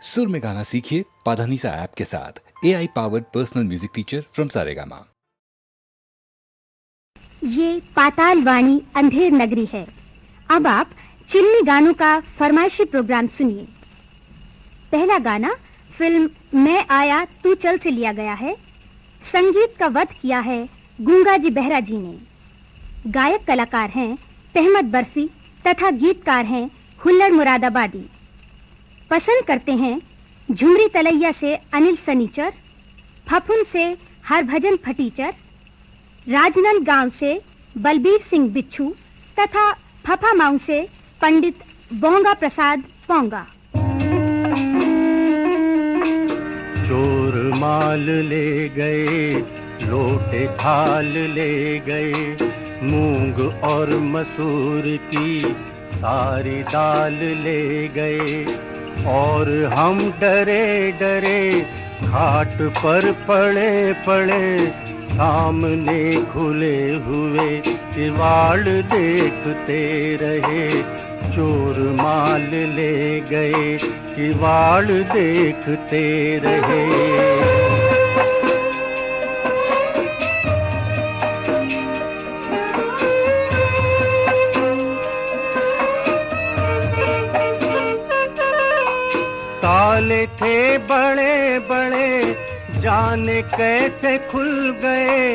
सुर में गाना सीखिए पाधानीसा ऐप के साथ। AI powered personal music teacher from Saregama. ये पाताल वाणी अंधेर नगरी है। अब आप चिल्ली गानों का फरमाइशी प्रोग्राम सुनिए। पहला गाना फिल्म मैं आया तू चल से लिया गया है। संगीत का वध किया है गूंगा जी बेहरा जी ने। गायक कलाकार हैं तहमद बर्फी तथा गीतकार हैं हुल्लड़ मुरादाबादी। पसंद करते हैं झुमरी तलैया से अनिल सनीचर, फफुन से हरभजन फटीचर, राजनंद गांव से बलबीर सिंह बिच्छू तथा फफामाऊ से पंडित बोंगा प्रसाद पोंगा। चोर माल ले गए, लोटे थाल ले गए, मूंग और मसूर की सारी दाल ले गए, और हम डरे डरे घाट पर पड़े पड़े, सामने खुले हुए किवाड़ देखते रहे। चोर माल ले गए, किवाड़ देखते रहे। ताले थे बड़े बड़े, जाने कैसे खुल गए,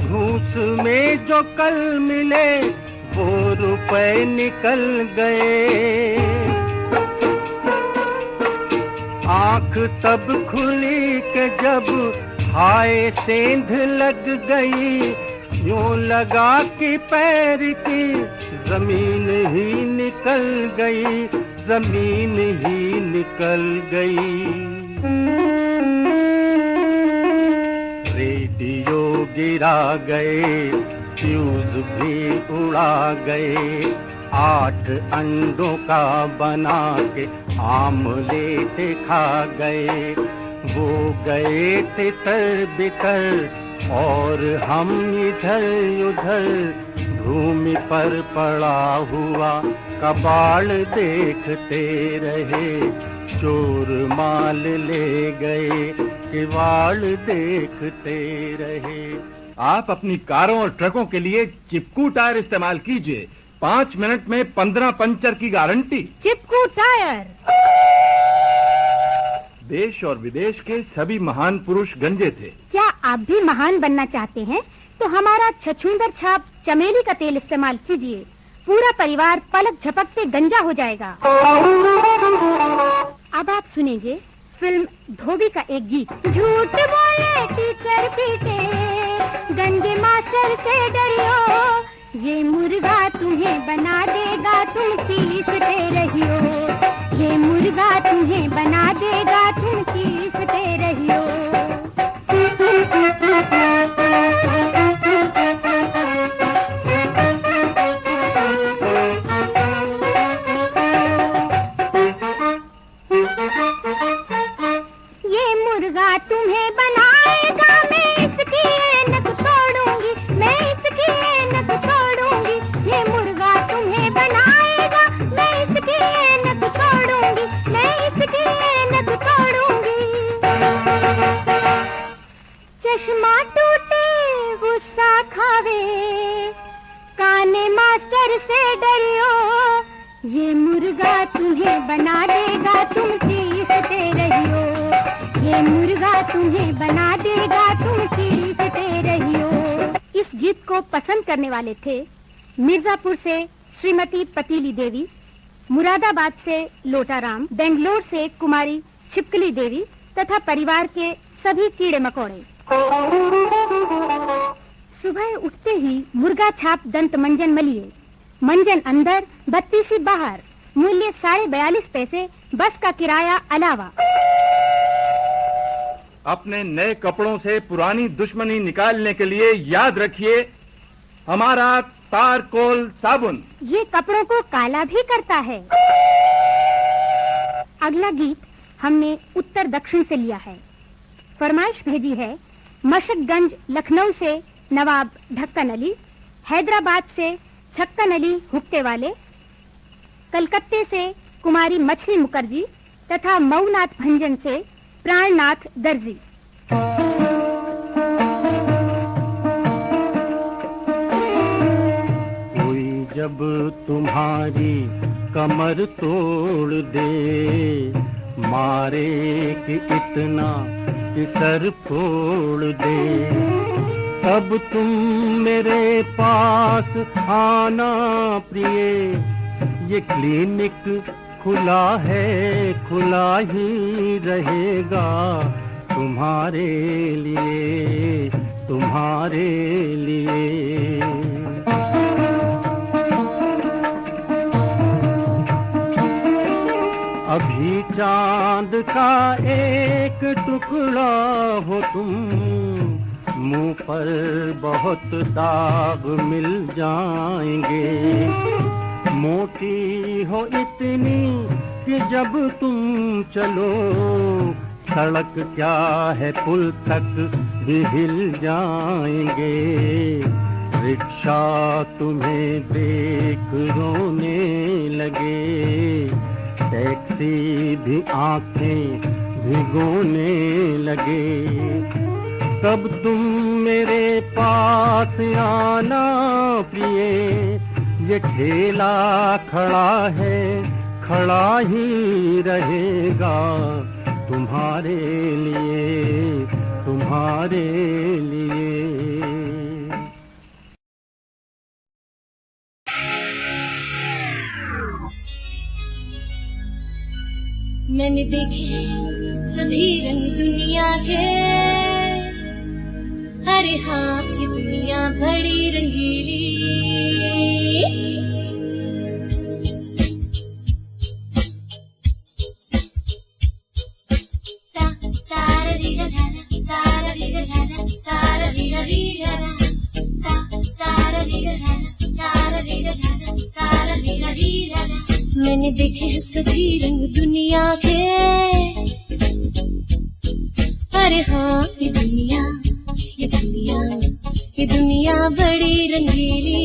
घूस में जो कल मिले वो रुपए निकल गए। आंख तब खुली कि जब हाय सेंध लग गई, यूं लगा कि पैर की जमीन ही निकल गई, जमीन ही निकल गई। रेडियो गिरा गए, फ्यूज भी उड़ा गए, 8 अंडों का बना के आमलेट खा गए। वो गए तितर बितर और हम इधर उधर, भूमि पर पड़ा हुआ कबाड़ देखते रहे। चोर माल ले गए, किवाड़ देखते रहे। आप अपनी कारों और ट्रकों के लिए चिपकू टायर इस्तेमाल कीजिए। 5 मिनट में 15 पंचर की गारंटी। चिपकू टायर। देश और विदेश के सभी महान पुरुष गंजे थे। क्या आप भी महान बनना चाहते हैं तो हमारा छछूंदर छाप चमेली का तेल इस्तेमाल कीजिए। पूरा परिवार पलक झपकते गंजा हो जाएगा। अब आप सुनेंगे फिल्म धोबी का एक गीत। झूठ बोले टीचर पीटे, गंजे मास्टर से डरियो, ये मुर्गा तुम्हें बना देगा तुम चीखते रहियो, ये मुर्गा तुम्हें बना देगा तुम चीखते रहियो। चश्मा टूटे गुस्सा खावे, काने मास्टर से डरियो, ये मुर्गा तुम्हें बना देगा तुम चीखते रहियो, ये मुर्गा तुम्हें बना देगा तुम चीखते रहियो। इस गीत को पसंद करने वाले थे मिर्जापुर से श्रीमती पतीली देवी, मुरादाबाद से लोटाराम, बेंगलोर से कुमारी छिपकली देवी तथा परिवार के सभी कीड़े मकोड़े। सुबह उठते ही मुर्गा छाप दंत मंजन मलिए, मंजन अंदर 32 बाहर, मूल्य 42.5 पैसे, बस का किराया अलावा। अपने नए कपड़ों से पुरानी दुश्मनी निकालने के लिए याद रखिए हमारा तारकोल साबुन। ये कपड़ों को काला भी करता है। अगला गीत हमने उत्तर दक्षिण से लिया है। फरमाइश भेजी है मशकगंज लखनऊ से नवाब ढक्कन अली, हैदराबाद से छक्कन अली हुक्के वाले, कलकत्ते से कुमारी मछली मुखर्जी, तथा मऊनाथ भंजन से प्राणनाथ दर्जी। कोई जब तुम्हारी कमर तोड़ दे, मारे कि इतना कि सर फोड़ दे, तब तुम मेरे पास आना प्रिय। ये क्लिनिक खुला है, खुला ही रहेगा तुम्हारे लिए, तुम्हारे लिए। अभी चांद का एक टुकड़ा हो तुम, मुंह पर बहुत दाग मिल जाएंगे। मोटी हो इतनी कि जब तुम चलो, सड़क क्या है पुल तक भी हिल जाएंगे। रिक्शा तुम्हें देख रोने लगे, टैक्सी भी आंखें भिगोने लगे, तब तुम मेरे पास आना प्रिय। ये ठेला खड़ा है, खड़ा ही रहेगा तुम्हारे लिए, तुम्हारे लिए। मैंने देखे सभी रंग दुनिया के, अरे हाँ ये दुनिया बड़ी रंगीली। मैंने देखे हैं सभी रंग दुनिया के, अरे हाँ ये दुनिया, ये दुनिया, ये दुनिया बड़ी रंगीली।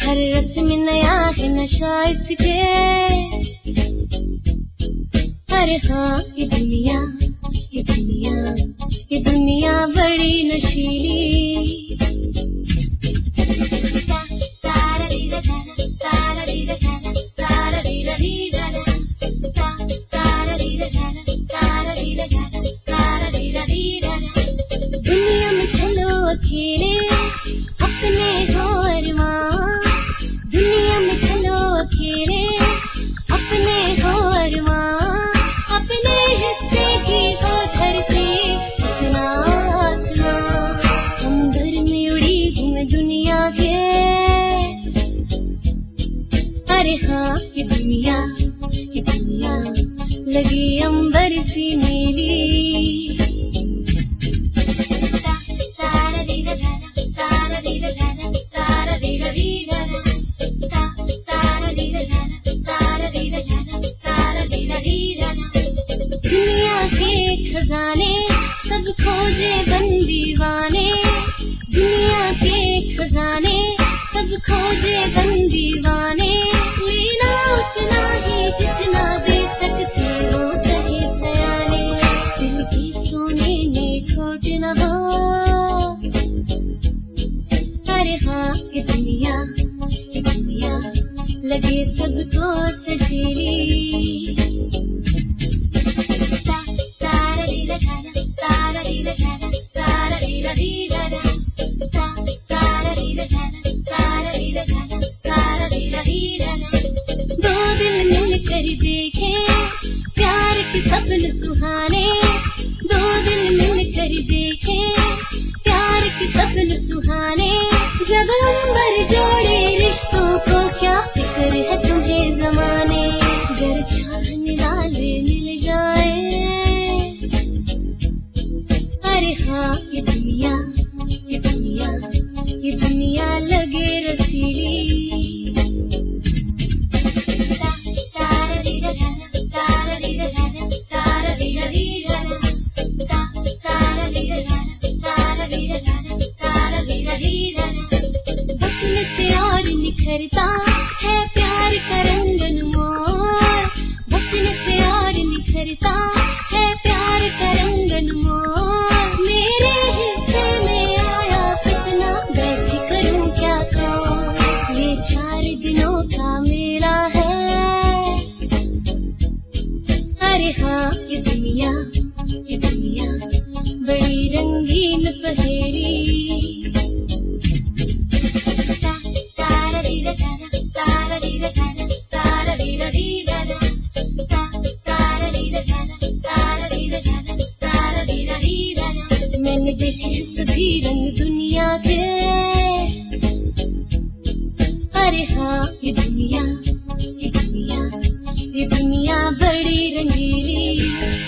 हर रस में नया है नशा इसके, अरे हाँ ये दुनिया, ये दुनिया, ये दुनिया बड़ी नशीली। दुनिया में चलो अकेले अपने हो अरमान, दुनिया में चलो अकेले अपने हो अरमान। अपने हिस्से की हो धरती इतना आसमान, अंदर में उड़ी हूँ मैं दुनिया के, अरे हाँ ये दुनिया, ये दुनिया लगी अंबर सी नीली। दुनिया के खजाने सब खोजे बंदीवाने, दुनिया के खजाने सब खोजे बंदीवाने। लेना उतना ही जितना दे सकते हो चाहे सयाने, दिल के सोने में खोट न हो, अरे हाँ ये दुनिया, ये दुनिया लगे सबको सजीली। दो दिल मिलकर देखे प्यार के सपन सुहाने, दो दिल मिलकर देखे प्यार के सपन सुहाने। जब अंबर जोड़े रिश्तों को क्या फिक्र है तुम्हें जमाने, गर चाहने वाले मिल जाए, अरे हाँ ये दुनिया, ये दुनिया, ये दुनिया लगे रसीली। बदल से और निखरता है प्यार का रंग अनमोल, भरता है प्यार का रंगन मोर। मेरे हिस्से में आया कितना बैठी करूं क्या कहूं, ये 4 दिनों का मेला है। अरे हाँ ये दुनिया बड़ी रंगीन पहेली। तारा रीरा तारा तारा रीरा तारा तारा रीरा रीरा तारा रीरा तारा तारा रीरा तारा तारा रीरा रीरा। मैंने देखे हैं सभी रंग दुनिया के। अरे हाँ ये दुनिया बड़ी रंगीली,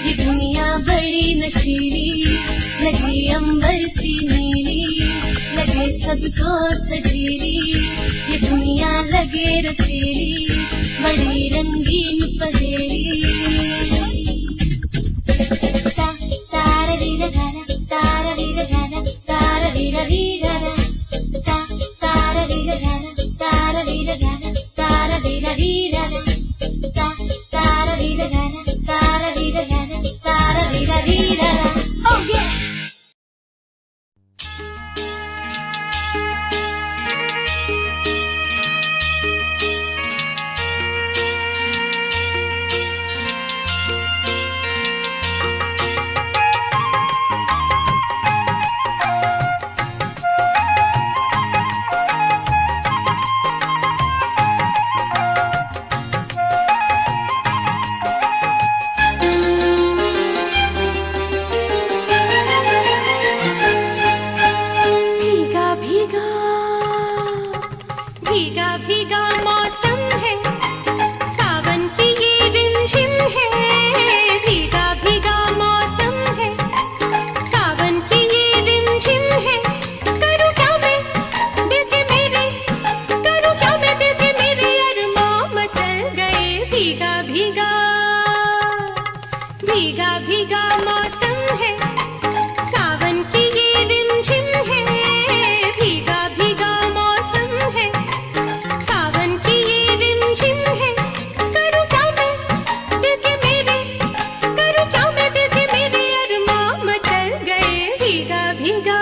ये दुनिया बड़ी नशीली, लगी अंबर सी नीली, लगे सबको सजीली, ये दुनिया लगे रसीली, बड़ी रंगीन पहेली। तारा रीरा तारा तारा रीरा तारा तारा रीरा रीरा तारा रीरा तारा तारा रीरा तारा तारा रीरा रीरा तारा रीरा तारा तारा रीरा तारा तारा रीरा रीरा। Oh yeah! भीगा भीगा मौसम है, सावन की ये रिमझिम है। भीगा भीगा मौसम है, सावन की ये रिमझिम है। करूँ क्या मैं दिल के मेरे, करूँ क्या मैं दिल के मेरे अरमां मचल गए। भीगा भीगा भीगा भीगा मौसम है, सावन की ये रिमझिम है। भीगा भीगा मौसम है, सावन की ये रिमझिम है। करूँ क्या मैं दिल के मेरे, करूँ क्या मैं दिल के मेरे अरमां मचल गए। भीगा भीगा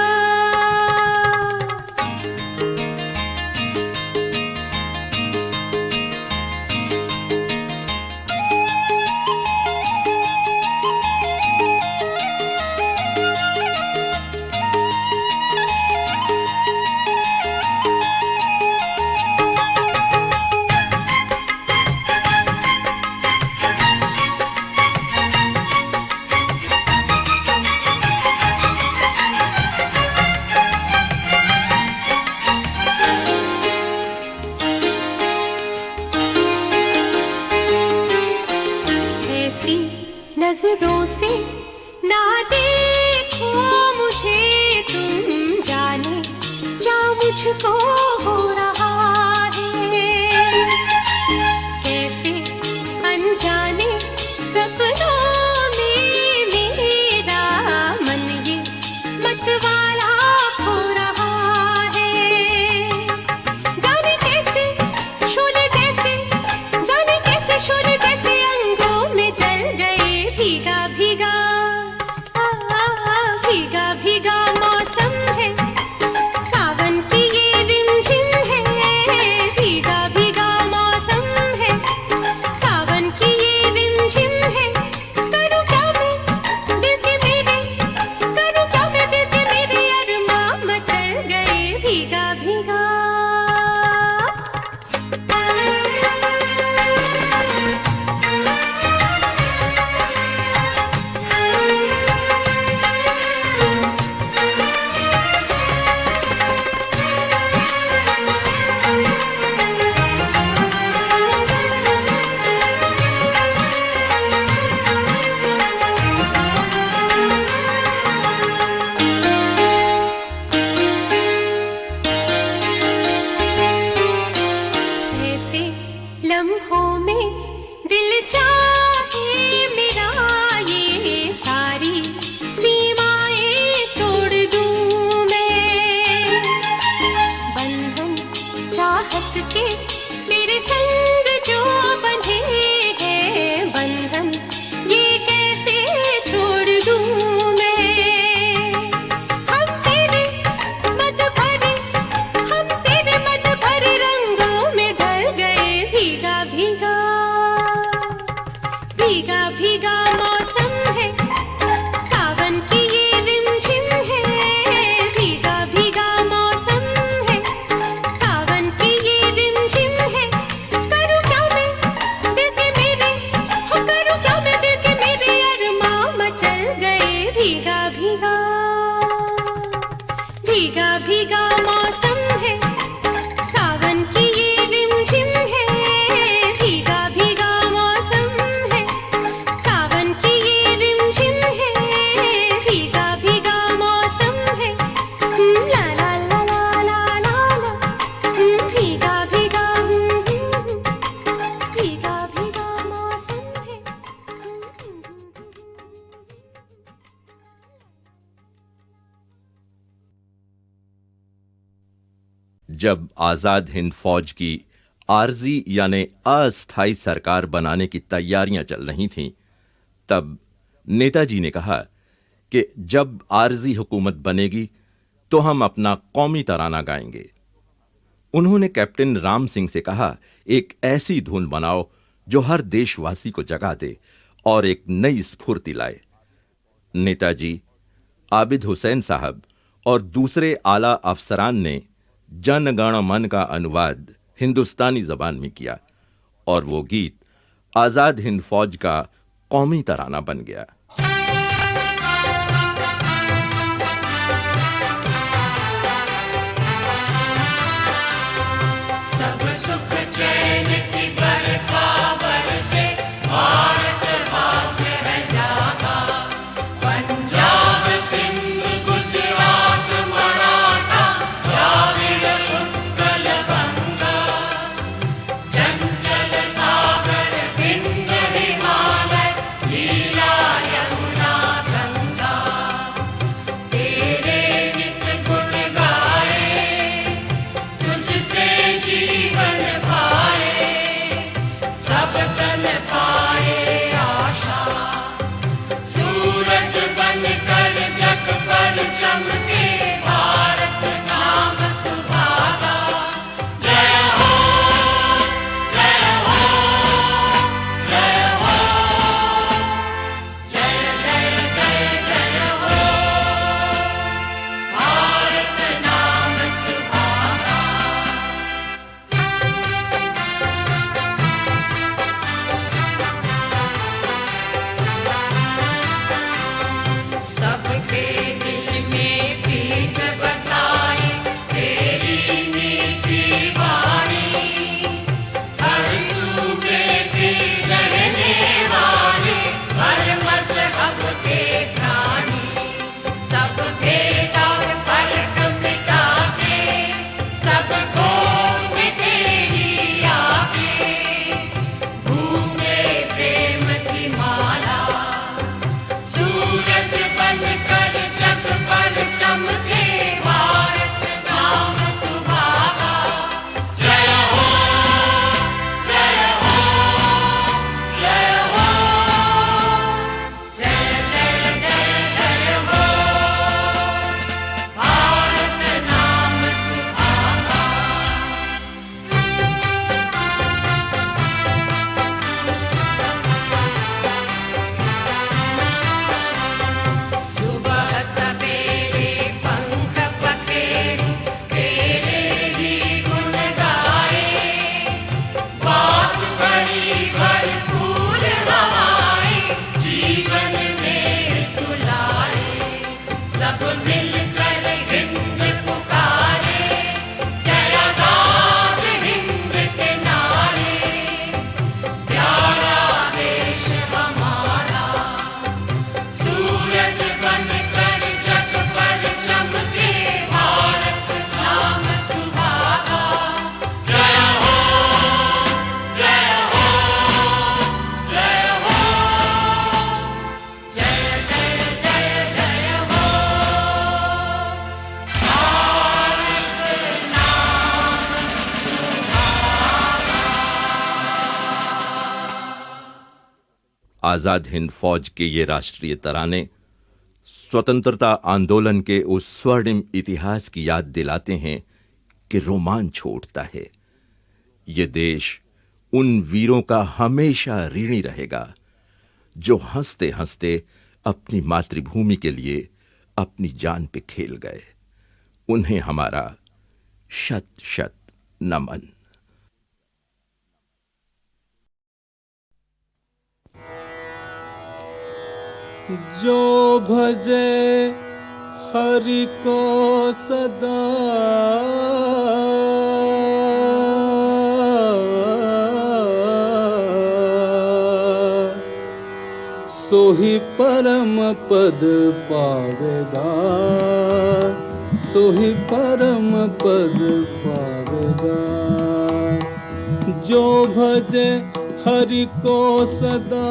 ऐसी नजरों से ना देखो मुझे, तुम जाने क्या मुझको हो रहा है। कैसे अनजाने सपनों में मेरा मन ये मतवाला खो रहा है। जाने कैसे शोले जैसे, जाने कैसे शोले जैसे अंगों में जल गए। भीगा भीगा भीगा भीगा मौसम है, सावन की ये रिमझिम है। भीगा भीगा मौसम है, सावन की ये रिमझिम है। जब आजाद हिंद फौज की आरजी यानी अस्थायी सरकार बनाने की तैयारियां चल रही थीं, तब नेताजी ने कहा कि जब आरजी हुकूमत बनेगी तो हम अपना कौमी तराना गाएंगे। उन्होंने कैप्टन राम सिंह से कहा, एक ऐसी धुन बनाओ जो हर देशवासी को जगा दे और एक नई स्फूर्ति लाए। नेताजी, आबिद हुसैन साहब और दूसरे आला अफसरान ने जन गण मन का अनुवाद हिंदुस्तानी जबान में किया और वो गीत आजाद हिंद फौज का कौमी तराना बन गया। सब सुख चैन की बरखा बरसे, भारत भाग्य है जागा। पंजाब सिंध गुजरात मराठा, द्राविड़ उत्कल बंगा। चंचल सागर विंध्य हिमालय, लीला यमुना गंगा। तेरे नित गुण गाए, तुझसे जीवन पाए, सब तन पाए आशा। सूरज बनकर जग पर चमके, भारत नाम सुहागा। जय हो, जय हो, जय हो, जय जय जय जय हो, भारत नाम सुहागा। सबके दिल में प्रीत बसाए, तेरी मीठी वाणी। हर सूबे के रहने वाले, हर मजहब के प्राणी। सब भेद और फर्क मिटा के, सबको में तेरी आके। भूखे प्रेम की माला, सूरज बनकर जग पर चमके, भारत नाम सुहागा। जय हो, जय हो, जय हो, जय जय जय जय हो, भारत नाम सुहागा। सुबह सवेरे पंख पखेरू, तेरे ही गुण गाए। बास बड़ी भरपूर हवाएं, जीवन में तुलाए। सब मिलकर हिंद पुकारे, जय आजाद हिंद के नारे। प्यारा देश हमारा, सूरज बनकर जग पर चमके, भारत नाम सुहागा। जय हो, जय हो, जय हो, जय जय जय जय हो, भारत नाम आजाद हिंद फौज के ये राष्ट्रीय तराने स्वतंत्रता आंदोलन के उस स्वर्णिम इतिहास की याद दिलाते हैं कि रोमांच उठता है। ये देश उन वीरों का हमेशा ऋणी रहेगा जो हंसते हंसते अपनी मातृभूमि के लिए अपनी जान पे खेल गए। उन्हें हमारा शत शत नमन। जो भजे हरि को सदा, सोही परम पद पावेगा, सोही परम पद पावेगा। जो भजे हरि को सदा,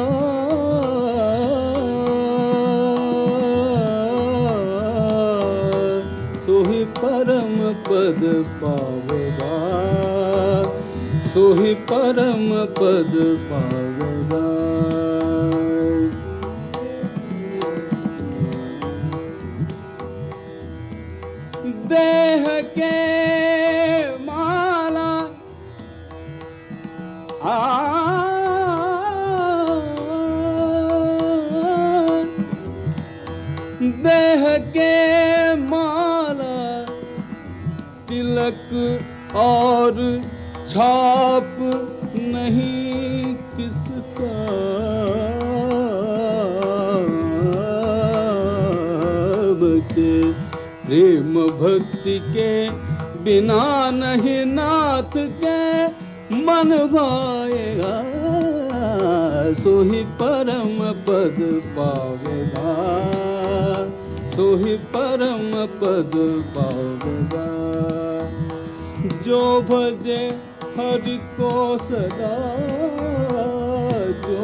सोही परम पद पावे। सोहि परम पद पावेगा। देह के माला देह के माला तिलक और छाप नहीं किसका, बचे प्रेम भक्ति के बिना नहीं नाथ के मन भाएगा। सोहि परम पद पावेगा, सोहि परम पद पावेगा। जो भजे हरि को सदा, जो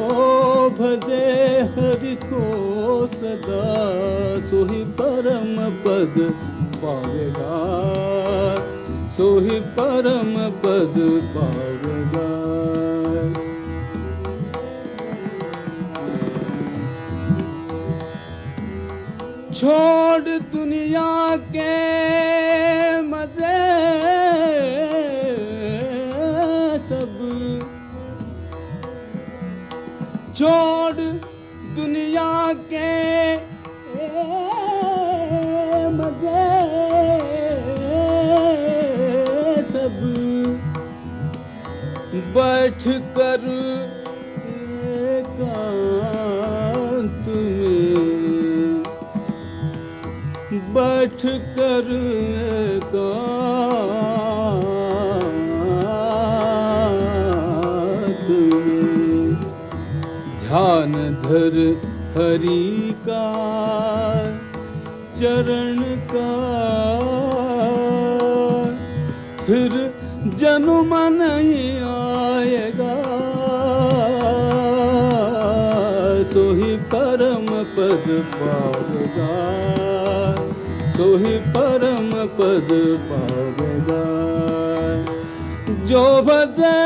भजे हरि को सदा, सोहि परम पद पावेगा, सोहि परम पद पावेगा। छोड़ दुनिया के मजे सब, छोड़ दुनिया के मजे सब, बैठ कर एकांत में, बैठ कर एकांत में, ध्यान धर हरि का चरण का, फिर जन्म नहीं आएगा। सोहि परम पद पावेगा, सोहि परम पद पावेगा। जो भजे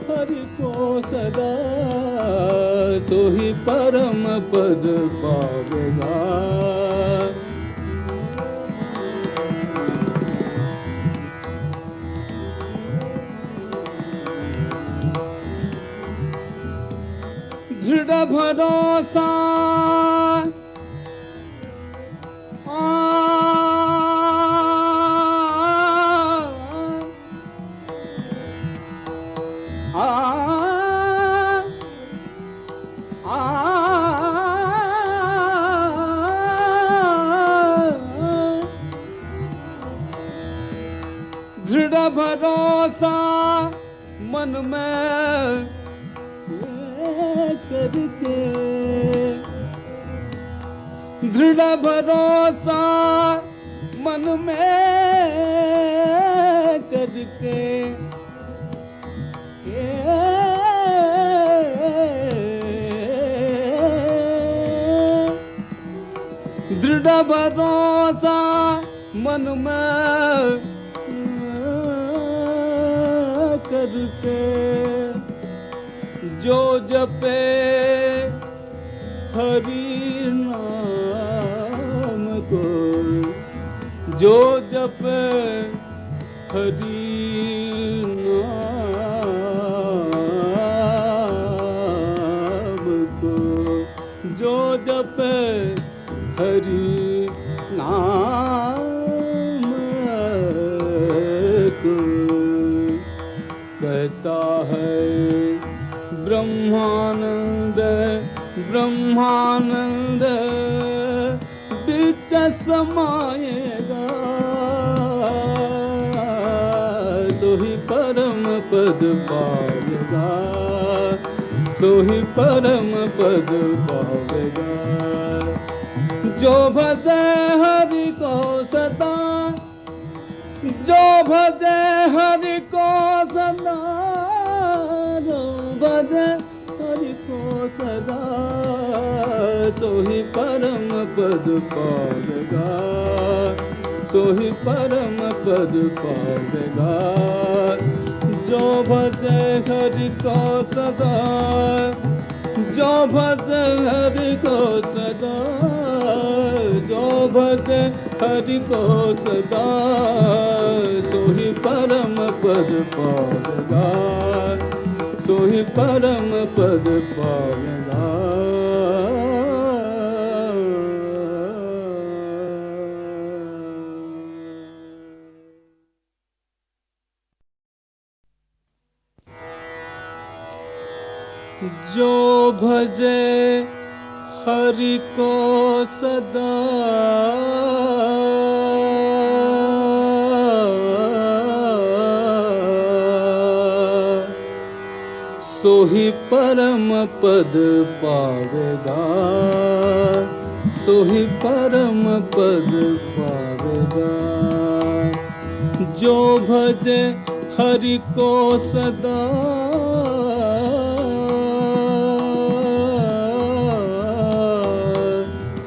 हरि को सदा, सोहि परम पद पावेगा। दृढ़ भरोसा दृढ़ भरोसा मन में करके, दृढ़ भरोसा मन में करके, दृढ़ भरोसा मन में करके, जो जपे हरि नाम को, जो जपे हरि नाम को, जो जपे हरि नाम को, कहता है ब्रह्मानंद ब्रह्मानंद बीच समाएगा। सोहि परम पद पावेगा, सोहि परम पद पावेगा। जो भजे हरि को सदा, जो भजे हरि को सदा, जो भजे हरि को सदा, सोहि परम पद पावेगा, सोहि परम पद पावेगा। जो भजे हरि को सदा, जो भजे हरि को सदा, जो भजे हरि को सदा, सोहि परम पद पावेगा, सोहि परम पद पावेगा। जो भजे हरि को सदा, सोहि परम पद पावेगा, सोहि परम पद पावेगा। जो भजे हरि को सदा,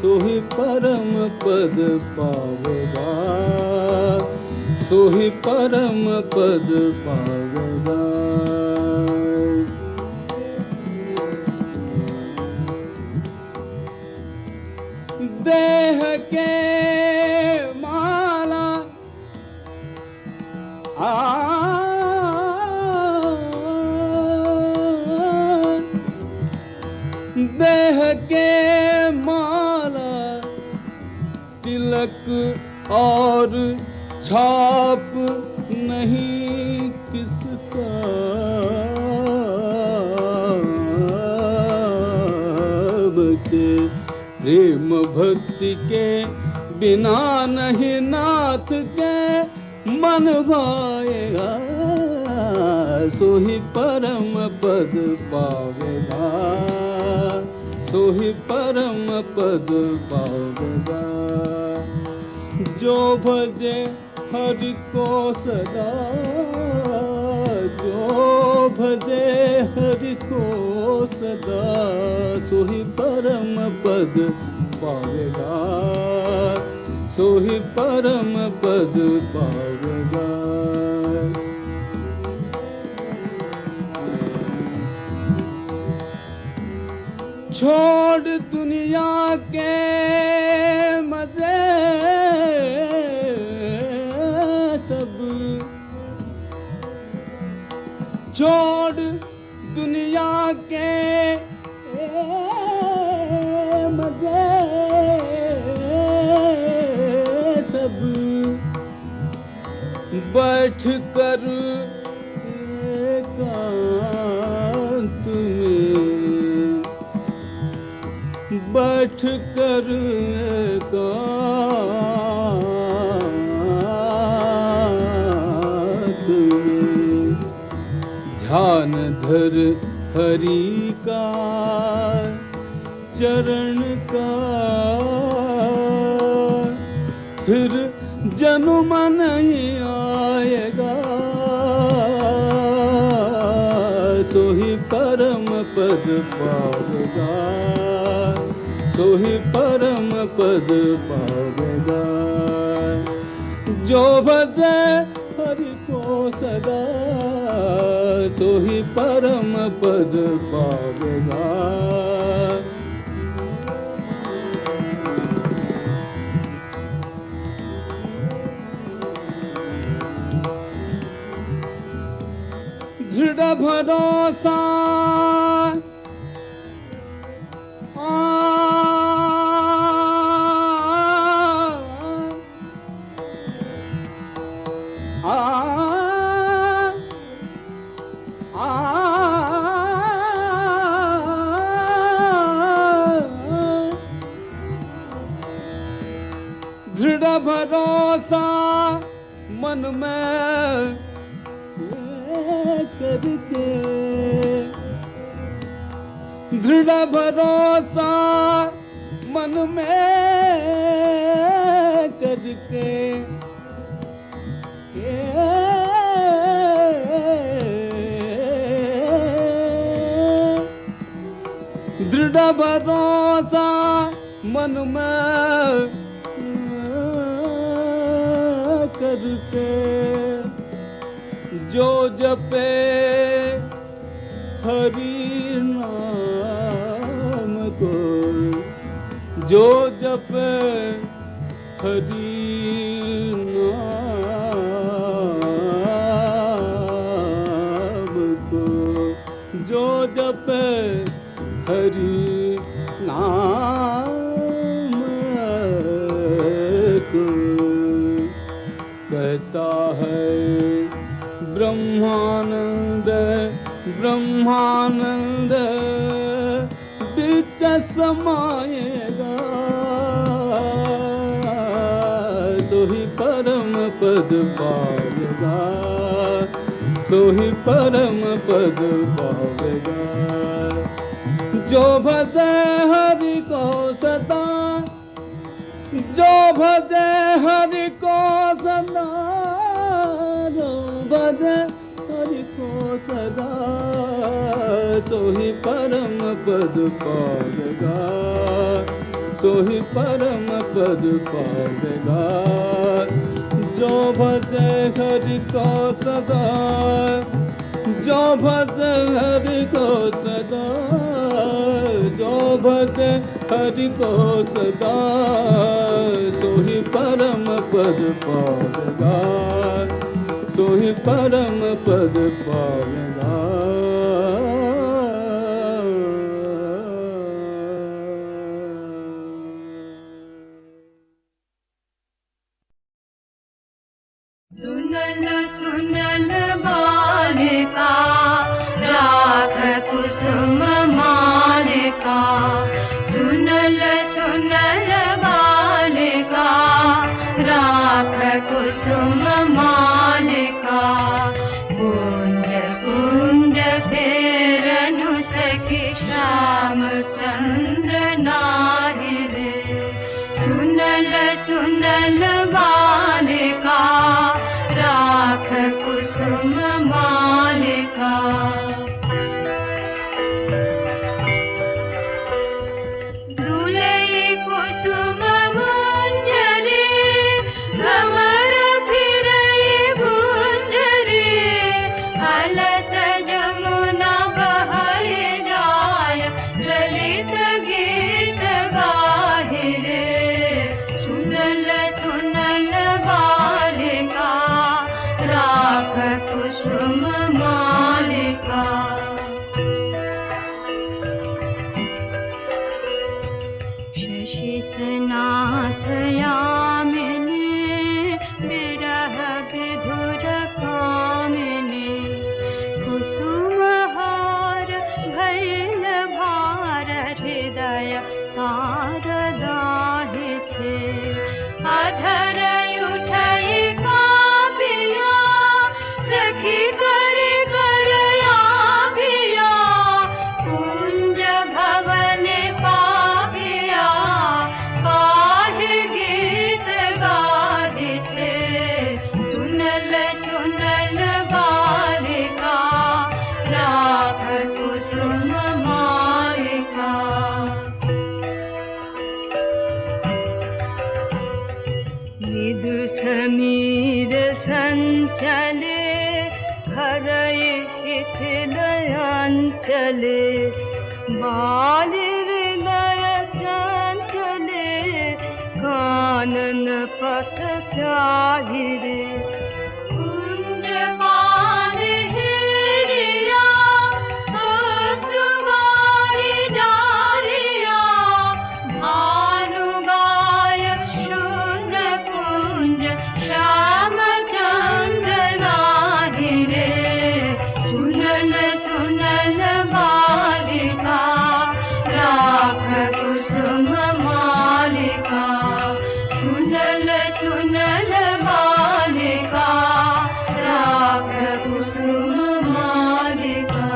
सोहि परम पद पावेगा, सोहि परम पद पावेगा। देह के माला देह के माला, तिलक और छाप नहीं किसका, के प्रेम भक्ति के बिना नहीं नाथ के मन भाएगा, सोहि परम पद पावेगा, सोहि परम पद पावेगा। जो भजे हरि को सदा, जो भजे हरि को सदा, सोहि परम पद पावेगा, सोहि परम पद पावेगा। छोड़ दुनिया के मजे सब, छोड़ दुनिया के मजे सब, बैठ कर एकांत में, बैठ कर एकांत में, ध्यान धर हरि का चरण का, फिर जन्म नहीं आएगा, सोहि परम पद पावेगा, सोहि परम पद पावेगा। जो भजे हरि को सदा, सोहि परम पद पावेगा। दृढ़ भरोसा दृढ़ भरोसा मन में करके, दृढ़ भरोसा मन में करके, दृढ़ भरोसा मन में करके, जो जपे हरि नाम को, जो जपे हरि नाम को, जो जपे हरि नाम को, कहता है ब्रह्मानंद ब्रह्मानंद बीच समाएगा, सोही परम पद पावेगा, सोही परम पद पावेगा। जो भजे हरि को सदा, जो भजे हरि को सदा, जो भजे हरि को सदा, सोही परम पद पावेगा, सोही परम पद पावेगा। जो भजे हरि को सदा, जो भजे हरि को सदा, जो भजे हरि को सदा, सोही परम पद पावेगा, सोही परम पद पावेगा। सुनल सुनल बालिका, राख कुसुम मालिका, सुनल सुनल बालिका, राख कुसुम मालिका। कुंज कुंज फेरनु सखी श्याम चंद्र नाहिर, सुनल सुनल बालिका, राख कुसुम मालिका। दुलई कुसुम मंजरी, भंवर फिरई गुंजरी, अलस जमुना बहै जाय, ललित गीत गाहि रे। सुनल सुनल बालिका, राख कुसुम मालिका। शशि स्नाथ यामिनी, विरह विधुर कामिनी, कुसुम हार भैल भार, हृदय तार दाहि छे। अधर उठई कापिया, सखी करी करया पिया, कुंज भवन पापिया, काहे गीत गाहि छे। सुनल सुनल बालिका, राख कुसुम मालिका। विदु समीर संचले, हरय हिथिलयांचले, बालि हृदय चंचले, कानन पथ चाहिरे। कुंज पान हिरिया, सुवारी डालिया, भानु गाय शून्य कुंज, श्याम चंद्र नाहि रे। सुनल सुनल बालिका, राख कुसुम मालिका। सुनल सुनल बालिका, राख कुसुम मालिका।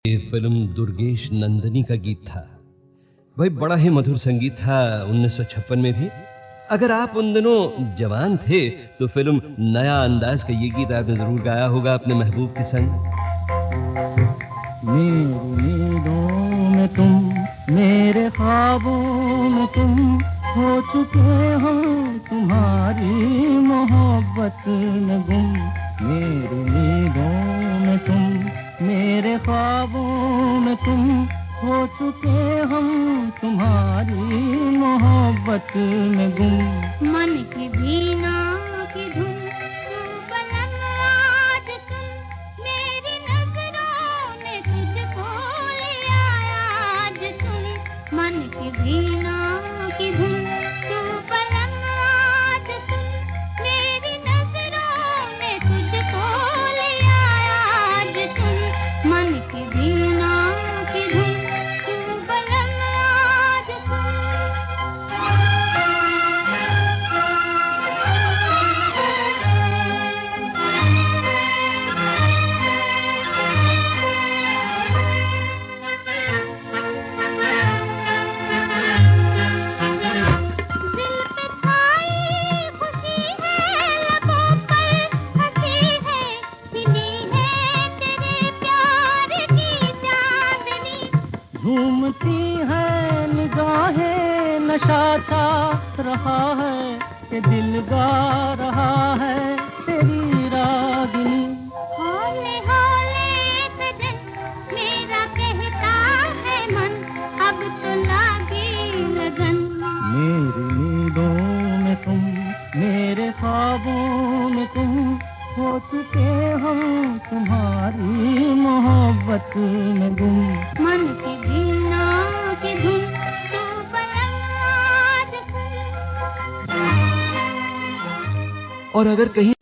ये फिल्म दुर्गेश नंदनी का गीत था। भाई बड़ा ही मधुर संगीत था 1956 में भी। अगर आप उन दिनों जवान थे तो फिल्म नया अंदाज का ये गीत आपने जरूर गाया होगा अपने महबूब के संग। मेरी नींदों में तुम, मेरे ख्वाबों में तुम, हो चुके हो तुम्हारी मोहब्बत में गुम, मेरी नींदों में तुम, मेरे ख्वाबों में तुम, हो चुके हम तुम्हारी मोहब्बत में गुम। मन की वीणा की धुन तू बलम आज सुन, मेरी नजरों ने तुझको लिया आज सुन। मन की वीणा की धुन तू बलम आज सुन, मेरी नजरों ने तुझको लिया आज सुन। मन की वीणा की धुन तू बलम आज सुन। झूमती है निगाहें, नशा छा रहा है कि दिल गा रहा है तेरी रागिनी। हौले हौले सजन मेरा कहता है मन, अब तो लागे लगन। मेरी नींदों में तुम, मेरे ख्वाबों में तुम, हो चुके हम तुम्हारी मोहब्बत में गुम। मन की वीणा की धुन तू बलम आज सुन। और अगर कहीं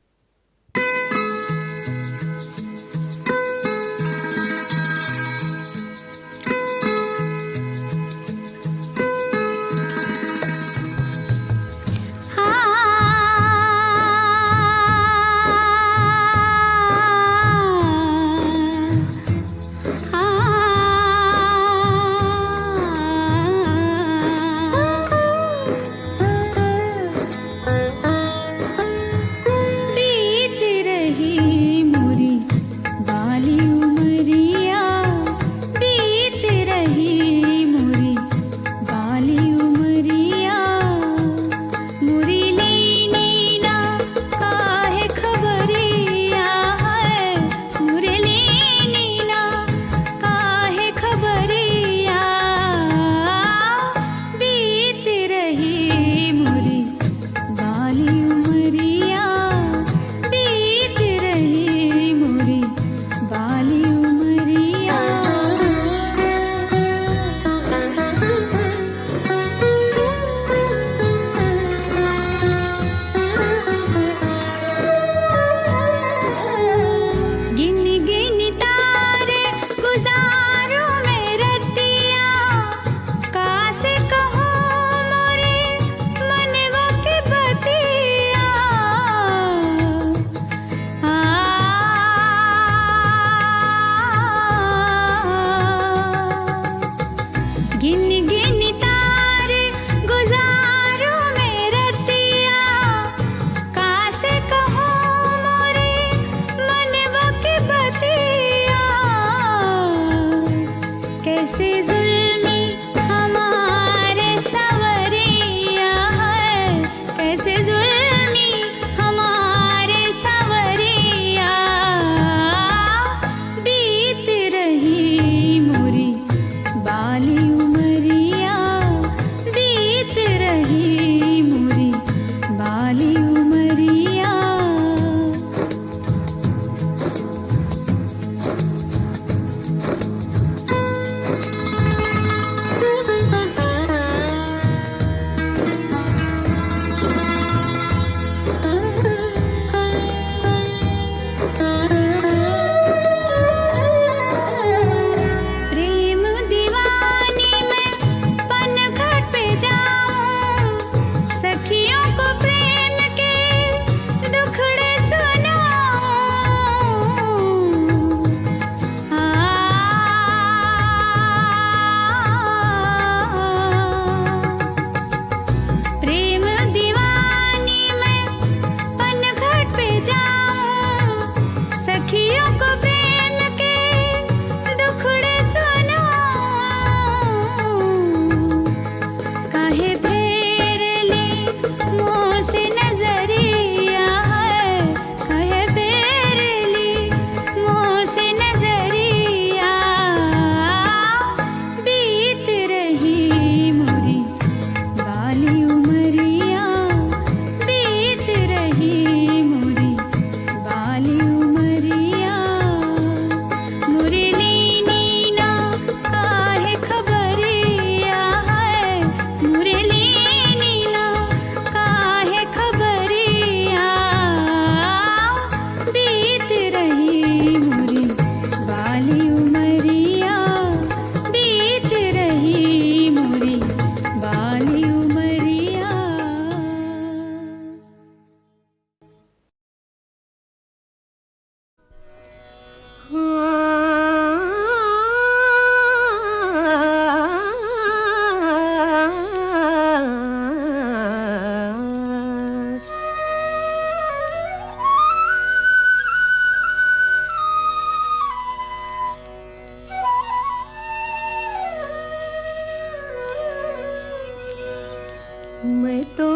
मैं तो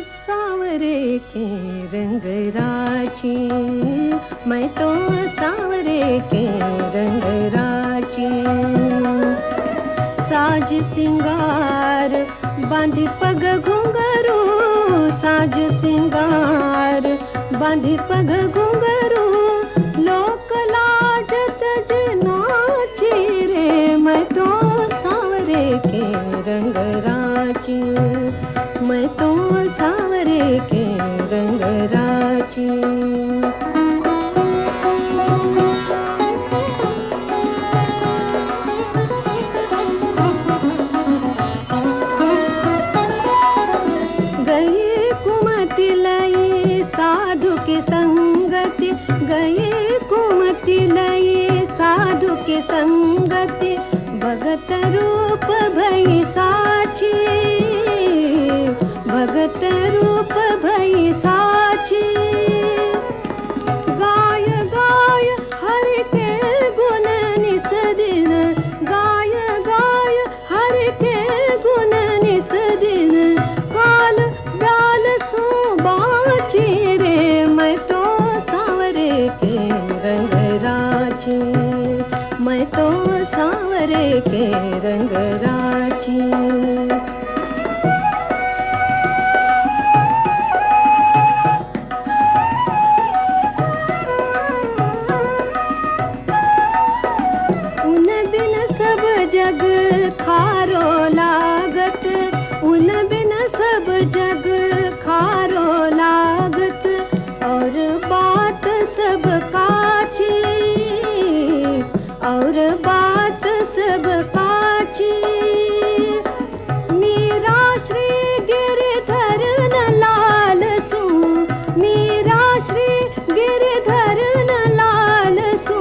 सांवरे के रंग राची, मैं तो सांवरे के रंग राची। साज सिंगार बांधी पग घुंघरू, साज सिंगार बांधी पग घुंघरू, लोक लाजत नाची रे। मैं तो सांवरे के रंग राची, मैं तो सांवरे के रंग राची। गए कुमति लई साधु की संगति, गए कुमति लई साधु की संगति, भगत रूप भई साची, भगत रूप भई साची। गाय गाय हरि के गुण निस दिन, गाय गाय हरि के गुण निस दिन, काल व्याल सो बाची रे। मैं तो सांवरे के रंग राची, मैं तो सांवरे के रंग राची। उन बिन सब जग खारो लागत, उन बिन सब जग खारो लागत, और बात सब काची, और बात सब काची। मीरा श्री गिरधर न लाल सू, मीरा श्री गिरधर न लाल सू,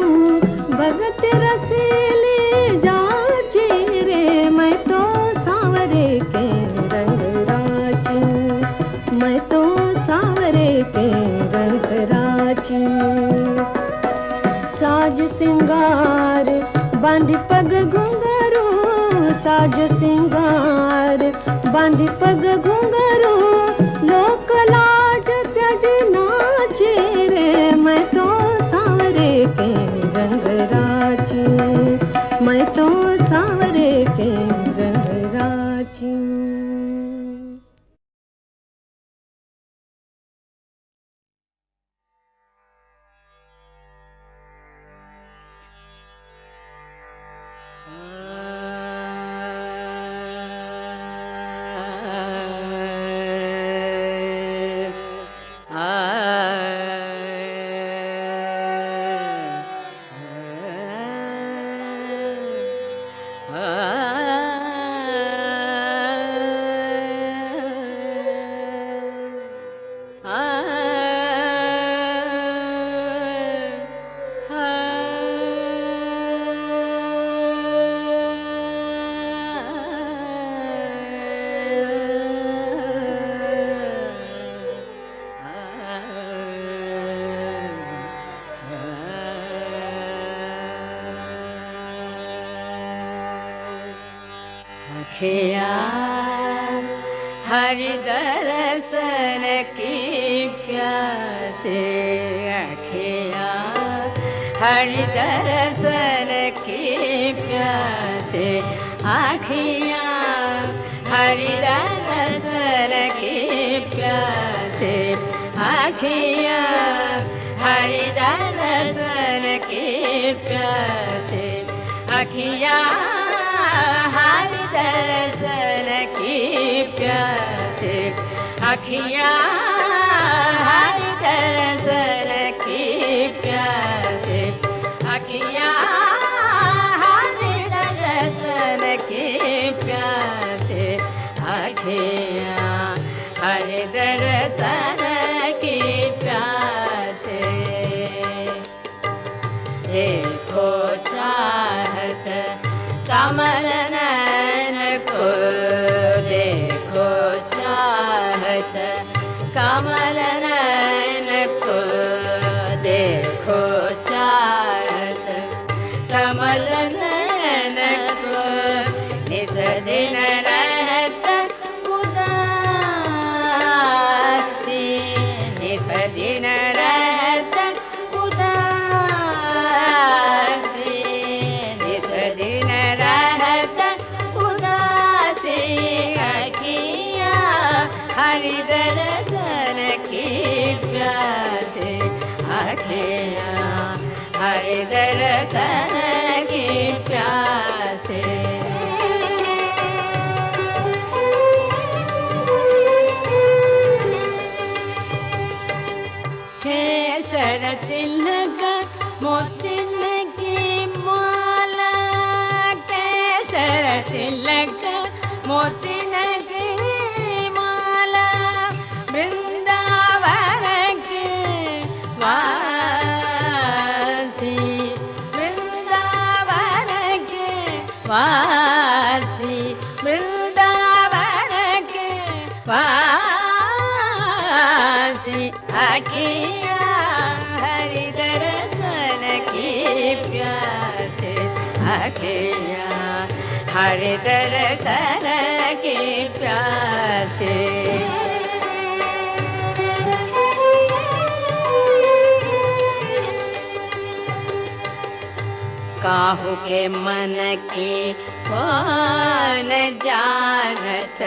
भगत रसीली जाची रे। मैं तो सांवरे के रंग राची, मैं तो सांवरे के रंग राची। साज सिंगार बांधी पग घुंघरू, साज सिंगार बांधी पग घुंघरू, लोक लाज त्यज नाचे रे। मैं तो सांवरे के रंग राची, मैं तो सांवरे के रंग राची। अखिया हरि दर्शन की प्यासे, अखिया हरि दर्शन की प्यासे, आँखिया हरि दर्शन की प्यासे, आँखिया हरि दर्शन की प्यासे, आँखिया हरि दर्शन की प्यासे, आँखिया हरि दर्शन की प्यासे, आँखिया हरि दर्शन की प्यासे, आँखिया हरि दर्शन की प्यासे। देखो चाहत कमल नयन को, देखो चाहत कमल नयन को, देखो चाहत कमल नयन को, निस दिन रहत उदास आँखियाँ हरि दर्शन की प्यासे। केसर तिलक मोतिन की माला, केसर तिलक मोतिन की माला, वृंदावन के वासी, वृंदावन के वासी, वृंदावन के वासी। आँखियाँ हरि दर्शन की प्यासे, आँखियाँ हरि दर्शन की प्यासे। काहू के मन की कौन जानत,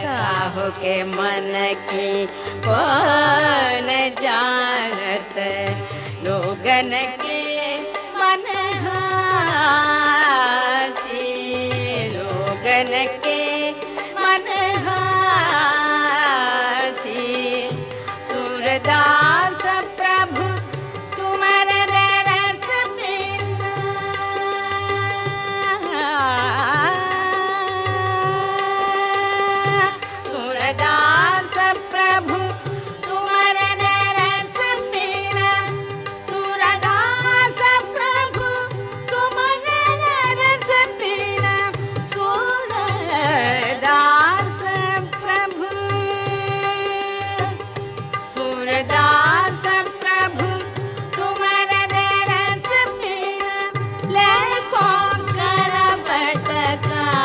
काहू के मन की कौन जानत, लोगन के मन हासी, लोगन के मन हासी। सूरदास प्रभु तुमर दरस बिना, सूरदास प्रभु तुमर दरस बिना, सूरदास प्रभु तुमर दरस बिना, सूरदास प्रभु, सूरदास प्रभु तुमर दरस बिना, ले पोकर बटकासे,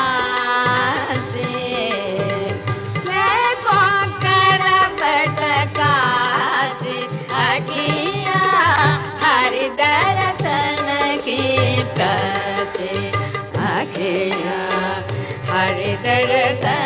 ले पोकर बटकासे। आँखियाँ हरि दर्शन की प्यासे, आँखियाँ हरि दर्शन